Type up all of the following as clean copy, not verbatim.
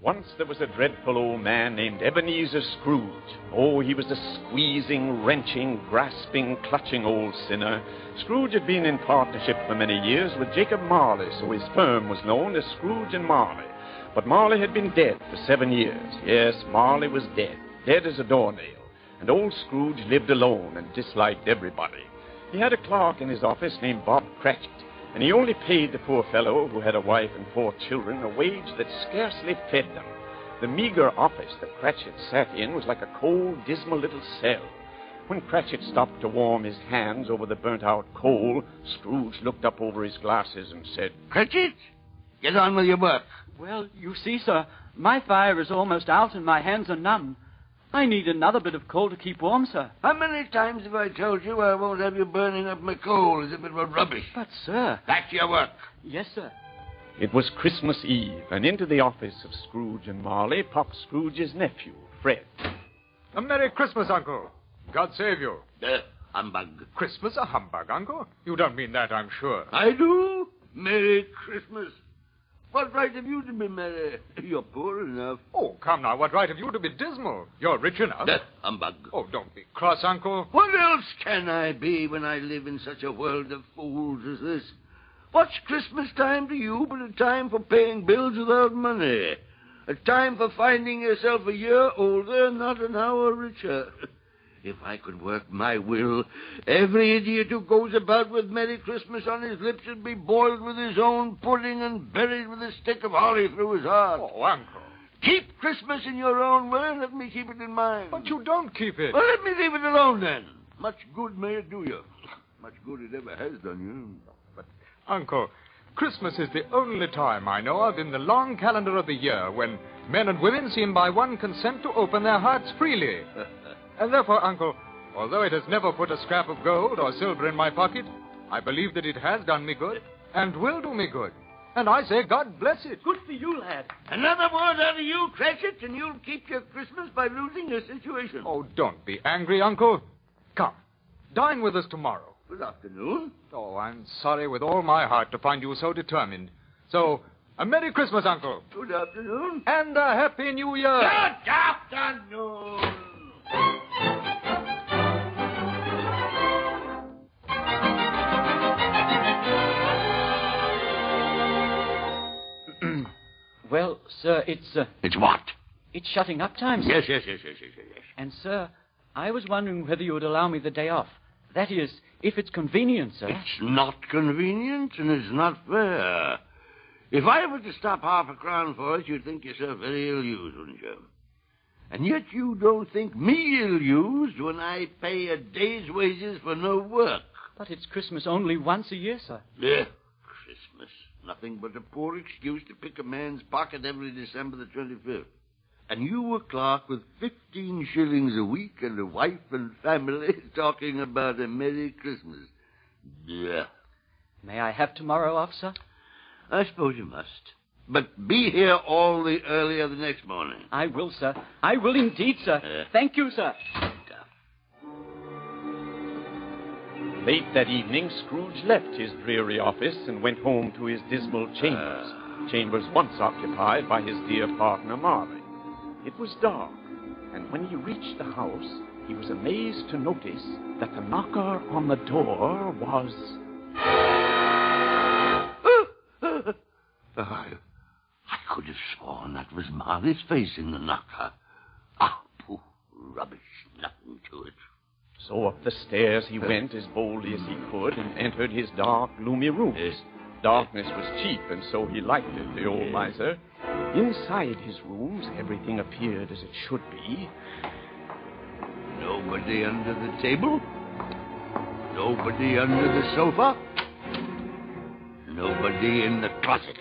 Once there was a dreadful old man named Ebenezer Scrooge. Oh, he was a squeezing, wrenching, grasping, clutching old sinner. Scrooge had been in partnership for many years with Jacob Marley, so his firm was known as Scrooge and Marley. But Marley had been dead for 7 years. Yes, Marley was dead as a doornail. And old Scrooge lived alone and disliked everybody. He had a clerk in his office named Bob Cratchit, and he only paid the poor fellow, who had a wife and 4 children, a wage that scarcely fed them. The meager office that Cratchit sat in was like a cold, dismal little cell. When Cratchit stopped to warm his hands over the burnt-out coal, Scrooge looked up over his glasses and said, "Cratchit, get on with your work." "Well, you see, sir, my fire is almost out and my hands are numb. I need another bit of coal to keep warm, sir." "How many times have I told you I won't have you burning up my coal as if it were rubbish?" "But, sir..." "Back to your work." "Yes, sir." It was Christmas Eve, and into the office of Scrooge and Marley popped Scrooge's nephew, Fred. "A Merry Christmas, Uncle. God save you." Humbug. "Christmas a humbug, Uncle? You don't mean that, I'm sure." "I do. Merry Christmas. What right have you to be merry? You're poor enough." "Oh, come now, what right have you to be dismal? You're rich enough." Humbug. "Oh, don't be cross, Uncle." "What else can I be when I live in such a world of fools as this? What's Christmas time to you but a time for paying bills without money? A time for finding yourself a year older, not an hour richer. If I could work my will, every idiot who goes about with Merry Christmas on his lips would be boiled with his own pudding and buried with a stick of holly through his heart." "Oh, Uncle." "Keep Christmas in your own way and let me keep it in mine." "But you don't keep it." "Well, let me leave it alone, then. Much good may it do you. Much good it ever has done you." "But, Uncle, Christmas is the only time I know of in the long calendar of the year when men and women seem by one consent to open their hearts freely. And therefore, Uncle, although it has never put a scrap of gold or silver in my pocket, I believe that it has done me good and will do me good. And I say, God bless it." "Good for you, lad." "Another word out of you, Cratchit, and you'll keep your Christmas by losing your situation." "Oh, don't be angry, Uncle. Come, dine with us tomorrow." "Good afternoon." "Oh, I'm sorry with all my heart to find you so determined. So, a Merry Christmas, Uncle. "Good afternoon." And a Happy New Year." "Good afternoon." "Well, sir, it's... "It's what?" "It's shutting up time, sir." Yes. And, sir, I was wondering whether you would allow me the day off. That is, if it's convenient, sir." "It's not convenient, and it's not fair. If I were to stop half a crown for it, you'd think yourself very ill-used, wouldn't you? And yet you don't think me ill-used when I pay a day's wages for no work." "But it's Christmas only once a year, sir." Christmas. Nothing but a poor excuse to pick a man's pocket every December the 25th. And you a clerk with 15 shillings a week and a wife and family talking about a Merry Christmas. Blech. "May I have tomorrow off, sir?" "I suppose you must. But be here all the earlier the next morning." "I will, sir. I will indeed, sir. Thank you, sir." Late that evening, Scrooge left his dreary office and went home to his dismal chambers once occupied by his dear partner Marley. It was dark, and when he reached the house, he was amazed to notice that the knocker on the door was... I could have sworn that was Marley's face in the knocker. Ah, pooh, rubbish, nothing to it. So up the stairs he went as boldly as he could and entered his dark, gloomy rooms. Darkness was cheap, and so he liked it, the old miser. Inside his rooms, everything appeared as it should be. Nobody under the table. Nobody under the sofa. Nobody in the closet.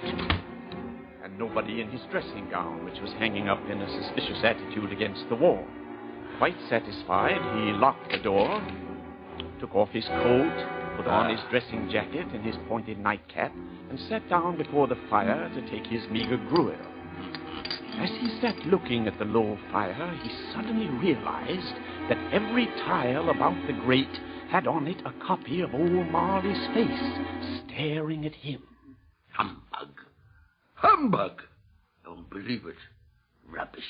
And nobody in his dressing gown, which was hanging up in a suspicious attitude against the wall. Quite satisfied, he locked the door, took off his coat, put on his dressing jacket and his pointed nightcap, and sat down before the fire to take his meager gruel. As he sat looking at the low fire, he suddenly realized that every tile about the grate had on it a copy of old Marley's face, staring at him. Humbug. Humbug! Don't believe it. Rubbish.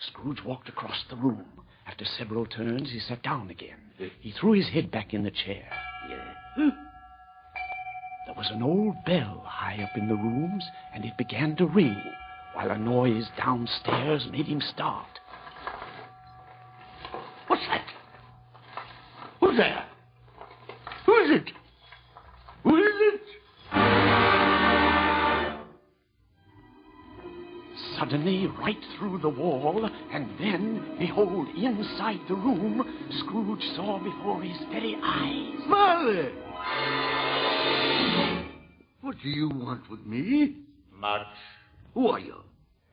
Scrooge walked across the room. After several turns, he sat down again. He threw his head back in the chair. Yeah. There was an old bell high up in the rooms, and it began to ring, while a noise downstairs made him start. What's that? Who's there? Who is it? Who is it? Suddenly, right through the wall, and then, behold, inside the room, Scrooge saw before his very eyes. Marley! What do you want with me? Much. Who are you?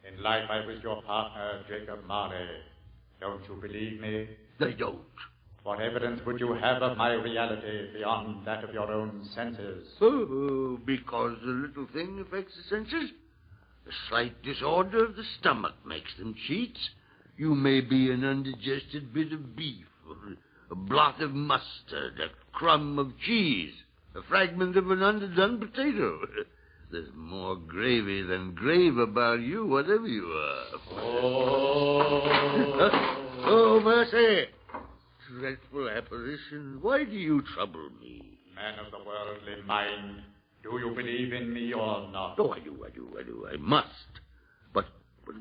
In life I was your partner, Jacob Marley. Don't you believe me? They don't. What evidence would you have of my reality beyond that of your own senses? Oh, because the little thing affects the senses? A slight disorder of the stomach makes them cheats. You may be an undigested bit of beef, or a blot of mustard, a crumb of cheese, a fragment of an underdone potato. There's more gravy than grave about you, whatever you are. Oh, mercy! Dreadful apparition, why do you trouble me? Man of the worldly mind, do you believe in me or not? Oh, I do. I must. But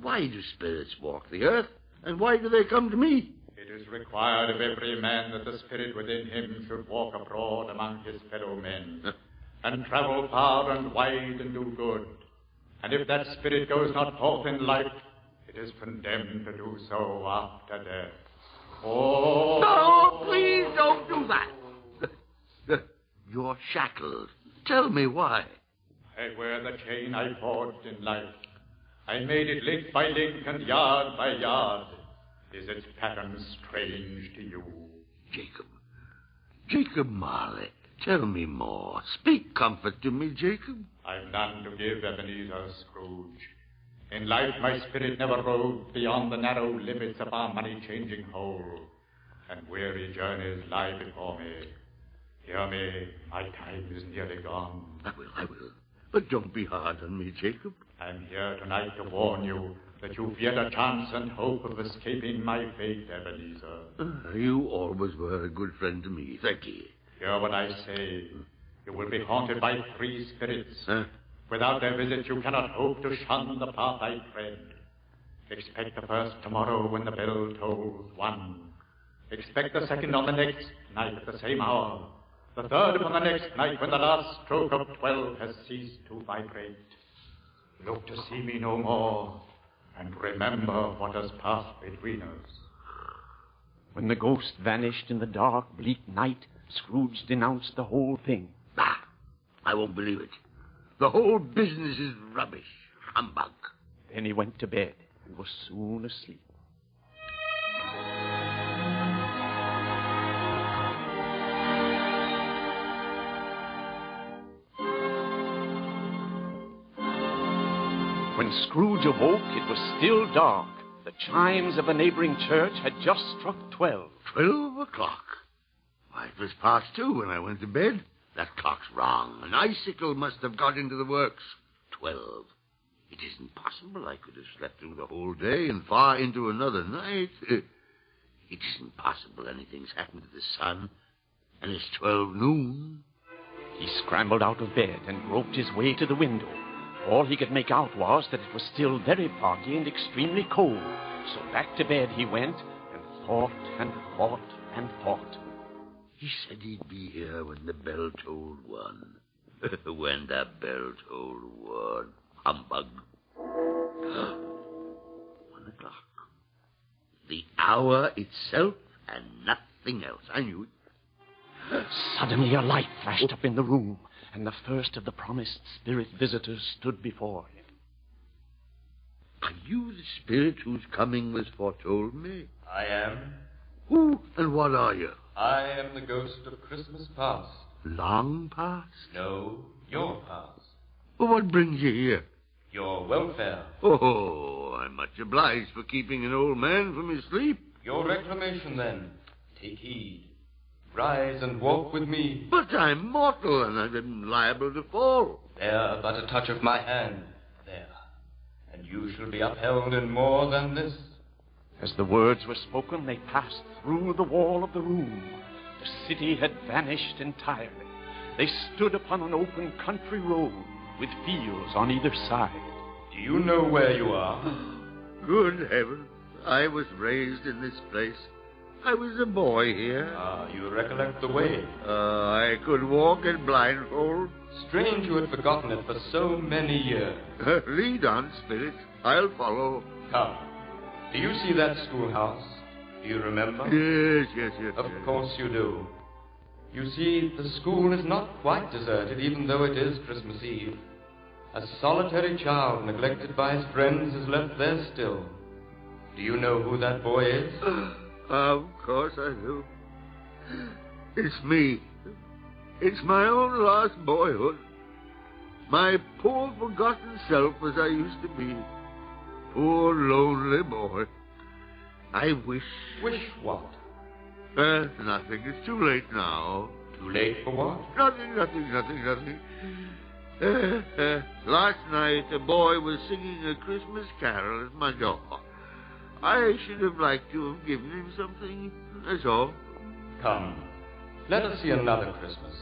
why do spirits walk the earth? And why do they come to me? It is required of every man that the spirit within him should walk abroad among his fellow men, and travel far and wide and do good. And if that spirit goes not forth in life, it is condemned to do so after death. Oh! No, please don't do that. You're shackled. Tell me why. I wear the chain I forged in life. I made it link by link and yard by yard. Is its pattern strange to you? Jacob Marley, tell me more. Speak comfort to me, Jacob. I've none to give, Ebenezer Scrooge. In life my spirit never roved beyond the narrow limits of our money-changing hole, and weary journeys lie before me. Hear me, my time is nearly gone. I will. But don't be hard on me, Jacob. I'm here tonight to warn you that you've yet a chance and hope of escaping my fate, Ebenezer. You always were a good friend to me. Thank you. Hear what I say. You will be haunted by 3 spirits. Without their visit, you cannot hope to shun the path I tread. Expect the first tomorrow when the bell tolls 1. Expect the second on the next night at the same hour. The third upon the next night when the last stroke of 12 has ceased to vibrate. Look to see me no more, and remember what has passed between us. When the ghost vanished in the dark, bleak night, Scrooge denounced the whole thing. Bah! I won't believe it. The whole business is rubbish. Humbug. Then he went to bed and was soon asleep. When Scrooge awoke, it was still dark. The chimes of a neighboring church had just struck 12. 12 o'clock. Why, it was past 2 when I went to bed. That clock's wrong. An icicle must have got into the works. 12. It isn't possible I could have slept through the whole day and far into another night. It isn't possible anything's happened to the sun. And it's 12 noon. He scrambled out of bed and groped his way to the window. All he could make out was that it was still very foggy and extremely cold. So back to bed he went and thought and thought and thought. He said he'd be here when the bell tolled 1. When the bell tolled 1. Humbug. 1 o'clock. The hour itself and nothing else. I knew it. Suddenly a light flashed up in the room, and the first of the promised spirit visitors stood before him. Are you the spirit whose coming was foretold me? I am. Who and what are you? I am the ghost of Christmas past. Long past? No, your past. Well, what brings you here? Your welfare. Oh, I'm much obliged for keeping an old man from his sleep. Your reclamation, then. Take heed. Rise and walk with me. But I'm mortal, and I'm liable to fall. There, but a touch of my hand. There. and you shall be upheld in more than this. As the words were spoken, they passed through the wall of the room. The city had vanished entirely. They stood upon an open country road with fields on either side. Do you know where you are? Good heavens. I was raised in this place. I was a boy here. Ah, you recollect the way. I could walk in blindfold. Strange you had forgotten it for so many years. Lead on, Spirit. I'll follow. Come. Do you see that schoolhouse? Do you remember? Yes. Of course you do. You see, the school is not quite deserted, even though it is Christmas Eve. A solitary child, neglected by his friends, is left there still. Do you know who that boy is? Of course I do. It's me. It's my own lost boyhood. My poor forgotten self as I used to be. Poor lonely boy. I wish... Wish what? Nothing. It's too late now. Too late for what? Nothing. Last night, a boy was singing a Christmas carol at my door. I should have liked to have given him something, that's all. Come, let us see another Christmas.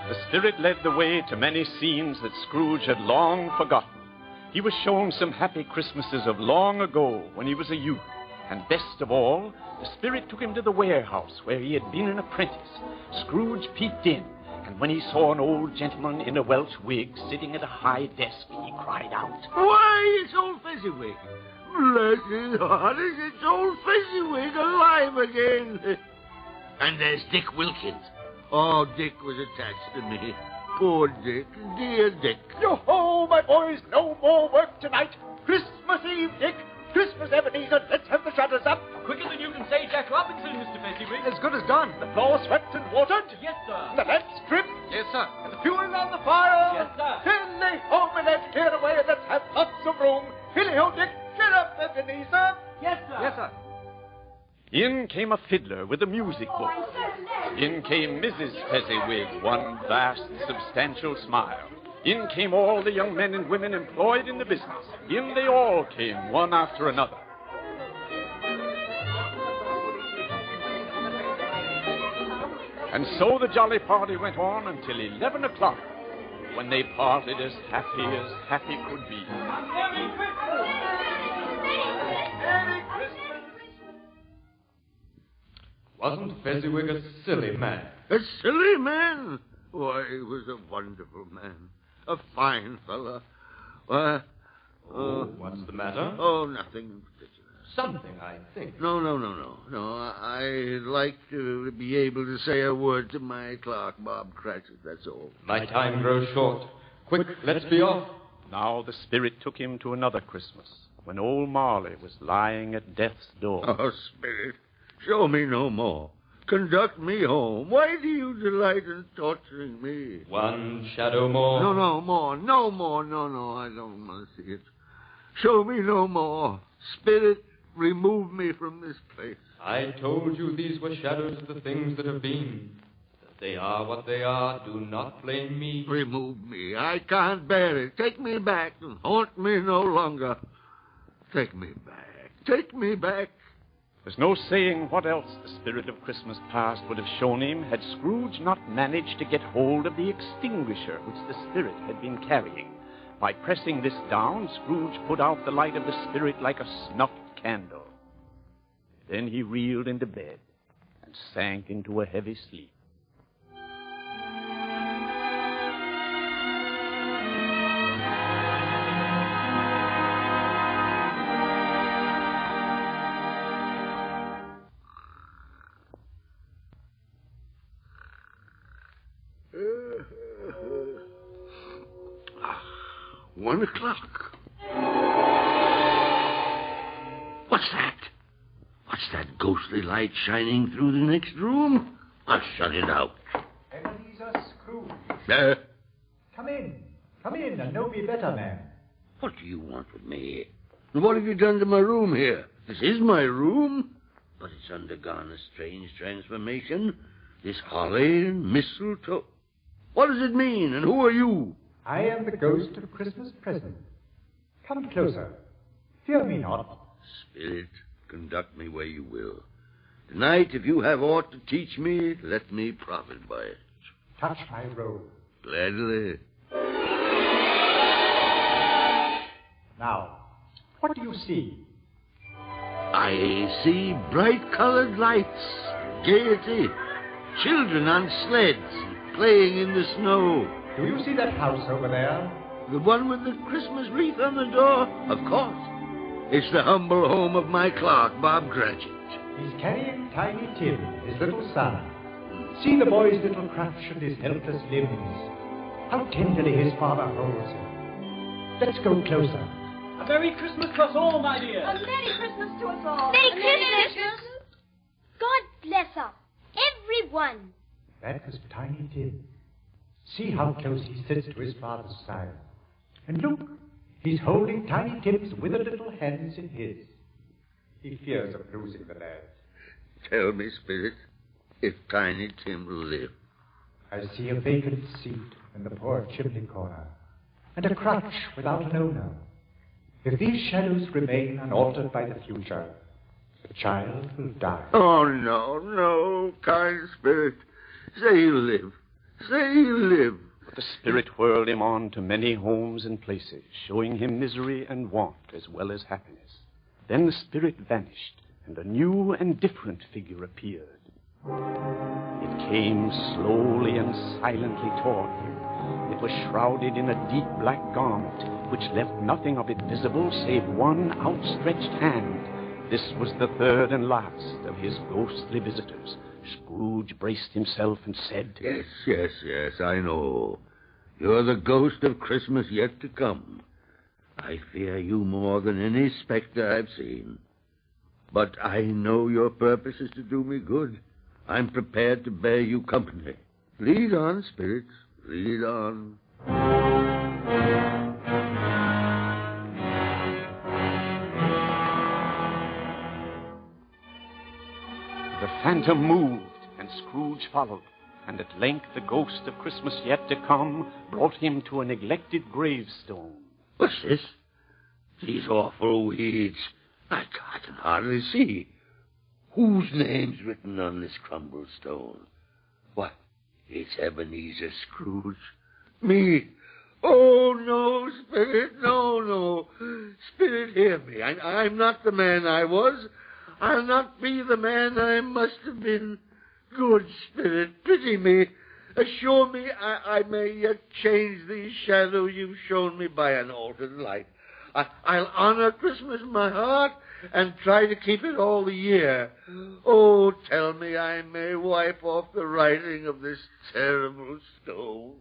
The Spirit led the way to many scenes that Scrooge had long forgotten. He was shown some happy Christmases of long ago when he was a youth. And best of all, the Spirit took him to the warehouse where he had been an apprentice. Scrooge peeped in, and when he saw an old gentleman in a Welsh wig sitting at a high desk, he cried out, "Why, it's old Fezziwig! Bless his heart, it's old Fezziwig alive again!" And there's Dick Wilkins. Oh, Dick was attached to me. Poor Dick, dear Dick. Yo-ho, my boys, no more work tonight. Christmas Eve, Dick. Christmas, Ebenezer, let's have the shutters up. Quicker than you can say Jack Robinson, Mr. Fezziwig. As good as done. The floor swept and watered. Yes, sir. The lamps trimmed. Yes, sir. And the fuel on the fire. Yes, sir. Hilly ho, and let's clear away and let's have lots of room. Hilly ho, Dick. Cheer up, Ebenezer. Yes, sir. Yes, sir. In came a fiddler with a music book. In came Mrs. Fezziwig, one vast, substantial smile. In came all the young men and women employed in the business. In they all came, one after another. And so the jolly party went on until 11 o'clock, when they parted as happy could be. Merry Christmas! Merry Christmas. Wasn't Fezziwig a silly man? A silly man? Why, he was a wonderful man. A fine fella. What's the matter? Oh, nothing in particular. Something, I think. No. I'd like to be able to say a word to my clerk, Bob Cratchit, that's all. My time grows short. Quick, let's be off. Now the Spirit took him to another Christmas, when old Marley was lying at death's door. Oh, Spirit, show me no more. Conduct me home. Why do you delight in torturing me? One shadow more. No more. No, I don't want to see it. Show me no more. Spirit, remove me from this place. I told you these were shadows of the things that have been. That they are what they are. Do not blame me. Remove me. I can't bear it. Take me back and haunt me no longer. Take me back. There's no saying what else the Spirit of Christmas Past would have shown him had Scrooge not managed to get hold of the extinguisher which the Spirit had been carrying. By pressing this down, Scrooge put out the light of the Spirit like a snuffed candle. Then he reeled into bed and sank into a heavy sleep. One o'clock. What's that? What's that ghostly light shining through the next room? I'll shut it out. Ebenezer Scrooge. Come in, and know me better, man. What do you want with me? And what have you done to my room here? This is my room. but it's undergone a strange transformation. This holly and mistletoe. What does it mean, and who are you? I am the ghost of Christmas present. Come closer. Fear me not. Spirit, conduct me where you will. Tonight, if you have aught to teach me, let me profit by it. Touch my robe. Gladly. Now, what do you see? I see bright-colored lights, gaiety, children on sleds, playing in the snow. Do you see that house over there? The one with the Christmas wreath on the door? Of course. It's the humble home of my clerk, Bob Cratchit. He's carrying Tiny Tim, his little son. See the boy's little crutch and his helpless limbs. How tenderly his father holds him. Let's go closer. A Merry Christmas to us all, my dear. A Merry Christmas to us all. Merry Christmas. God bless us, everyone. That was Tiny Tim. See how close he sits to his father's side. And look, he's holding Tiny Tim's withered little hands in his. He fears of losing the lad. Tell me, Spirit, if Tiny Tim will live. I see a vacant seat in the poor chimney corner, and a crutch without an owner. If these shadows remain unaltered by the future, the child will die. Oh, no, kind Spirit. Say he'll live. Say he'll live. But the Spirit whirled him on to many homes and places, showing him misery and want as well as happiness. Then the Spirit vanished, and a new and different figure appeared. It came slowly and silently toward him. It was shrouded in a deep black garment, which left nothing of it visible save one outstretched hand. This was the third and last of his ghostly visitors. Scrooge braced himself and said, Yes, I know. You're the ghost of Christmas yet to come. I fear you more than any specter I've seen. But I know your purpose is to do me good. I'm prepared to bear you company. Lead on, spirits. Lead on. The phantom moved, and Scrooge followed, and at length the ghost of Christmas yet to come brought him to a neglected gravestone. What's this? These awful weeds. I can hardly see. Whose name's written on this crumbled stone? What? It's Ebenezer Scrooge. Me. Oh, no, Spirit, no. Spirit, hear me. I'm not the man I was. I'll not be the man I must have been. Good Spirit, pity me. Assure me I may yet change these shadows you've shown me by an altered light. I'll honor Christmas in my heart and try to keep it all the year. Oh, tell me I may wipe off the writing of this terrible stone.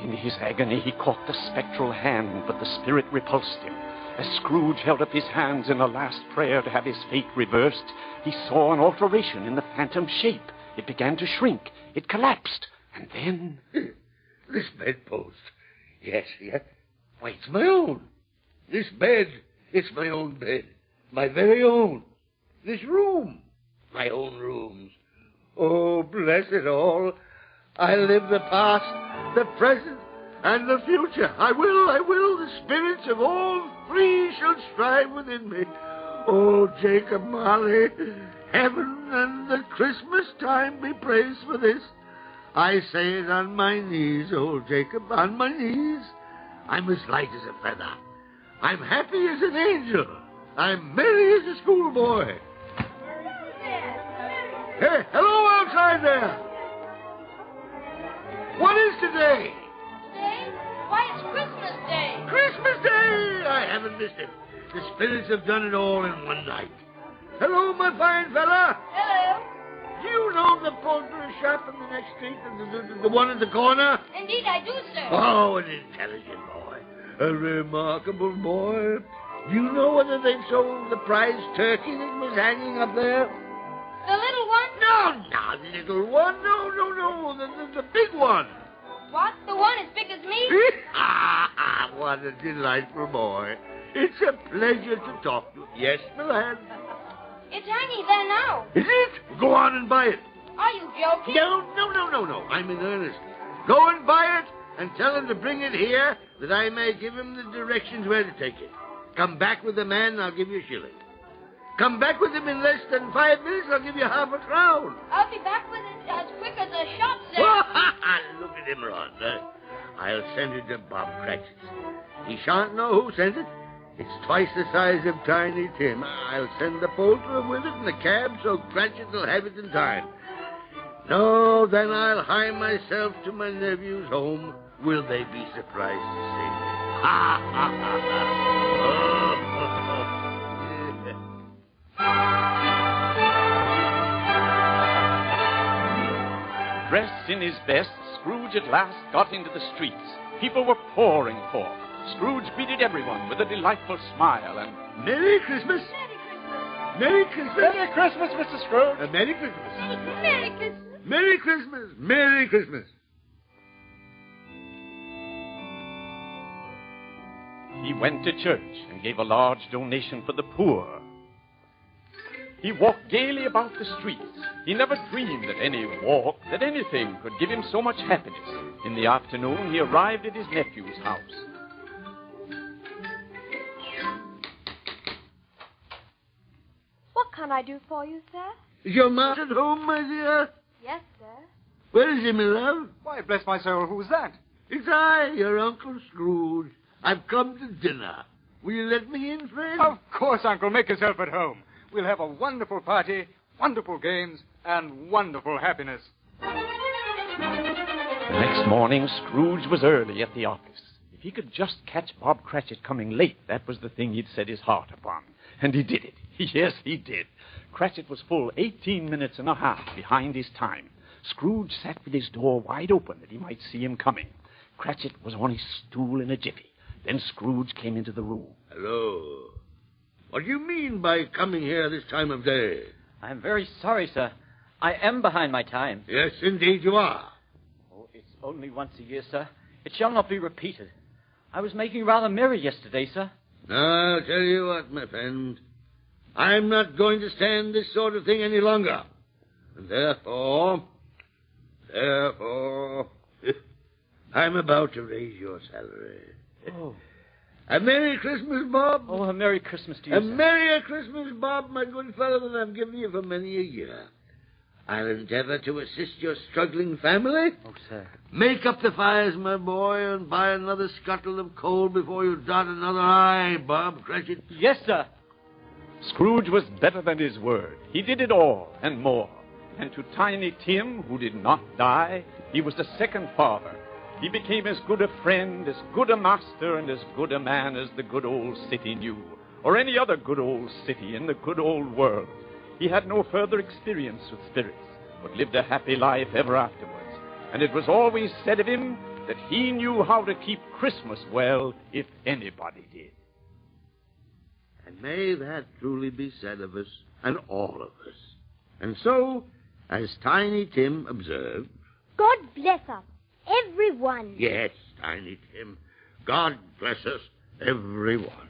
In his agony, he caught the spectral hand, but the Spirit repulsed him. As Scrooge held up his hands in a last prayer to have his fate reversed, he saw an alteration in the phantom shape. It began to shrink. It collapsed. And then... This bedpost. Yes. Why, it's my own. This bed, it's my own bed. My very own. This room, my own rooms. Oh, bless it all. I live the past, the present, and the future. I will. The spirits of all three shall strive within me. Oh, Jacob Marley, heaven and the Christmas time be praised for this. I say it on my knees, old Jacob, on my knees. I'm as light as a feather. I'm happy as an angel. I'm merry as a schoolboy. Hey, hello outside there. What is today? Today? Why, it's Christmas Day. Christmas Day! I haven't missed it. The spirits have done it all in one night. Hello, my fine fella. Hello. Do you know the poultry shop in the next street, the one in the corner? Indeed I do, sir. Oh, an intelligent boy. A remarkable boy. Do you know whether they've sold the prize turkey that was hanging up there? The little one? No, not little one. No. The big one. What? The one as big as me? What a delightful boy. It's a pleasure to talk to you. Yes, my lad. It's hanging there now. Is it? Go on and buy it. Are you joking? No. I'm in earnest. Go and buy it and tell him to bring it here that I may give him the directions where to take it. Come back with the man and I'll give you a shilling. Come back with him in less than 5 minutes, I'll give you half a crown. I'll be back with it as quick as a shot, sir. Look at him run. I'll send it to Bob Cratchit. He shan't know who sent it. It's twice the size of Tiny Tim. I'll send the poulterer with it in the cab so Cratchit will have it in time. No, then I'll hie myself to my nephew's home. Will they be surprised to see me? Ha, ha, ha, ha. Dressed in his best, Scrooge at last got into the streets. People were pouring forth. Scrooge greeted everyone with a delightful smile and... Merry Christmas! Merry Christmas! Merry Christmas, Mr. Scrooge! Merry Christmas! Merry Christmas. Merry Christmas! Merry Christmas! He went to church and gave a large donation for the poor. He walked gaily about the streets. He never dreamed that any walk, that anything could give him so much happiness. In the afternoon, he arrived at his nephew's house. What can I do for you, sir? Is your man at home, my dear? Yes, sir. Where is he, my love? Why, bless my soul, who's that? It's I, your Uncle Scrooge. I've come to dinner. Will you let me in, friend? Of course, Uncle. Make yourself at home. We'll have a wonderful party, wonderful games, and wonderful happiness. The next morning, Scrooge was early at the office. If he could just catch Bob Cratchit coming late, that was the thing he'd set his heart upon. And he did it. Yes, he did. Cratchit was full 18 minutes and a half behind his time. Scrooge sat with his door wide open that he might see him coming. Cratchit was on his stool in a jiffy. Then Scrooge came into the room. Hello. What do you mean by coming here this time of day? I'm very sorry, sir. I am behind my time. Yes, indeed you are. Oh, it's only once a year, sir. It shall not be repeated. I was making rather merry yesterday, sir. I'll tell you what, my friend. I'm not going to stand this sort of thing any longer. And therefore, I'm about to raise your salary. Oh. A Merry Christmas, Bob. Oh, a Merry Christmas to you, A sir. Merrier Christmas, Bob, my good fellow, than I've given you for many a year. I'll endeavor to assist your struggling family. Oh, sir. Make up the fires, my boy, and buy another scuttle of coal before you dot another I, Bob Cratchit. Yes, sir. Scrooge was better than his word. He did it all and more. And to Tiny Tim, who did not die, he was the second father. He became as good a friend, as good a master, and as good a man as the good old city knew, or any other good old city in the good old world. He had no further experience with spirits, but lived a happy life ever afterwards. And it was always said of him that he knew how to keep Christmas well, if anybody did. And may that truly be said of us, and all of us. And so, as Tiny Tim observed... God bless us, everyone. Yes, Tiny Tim. God bless us, everyone.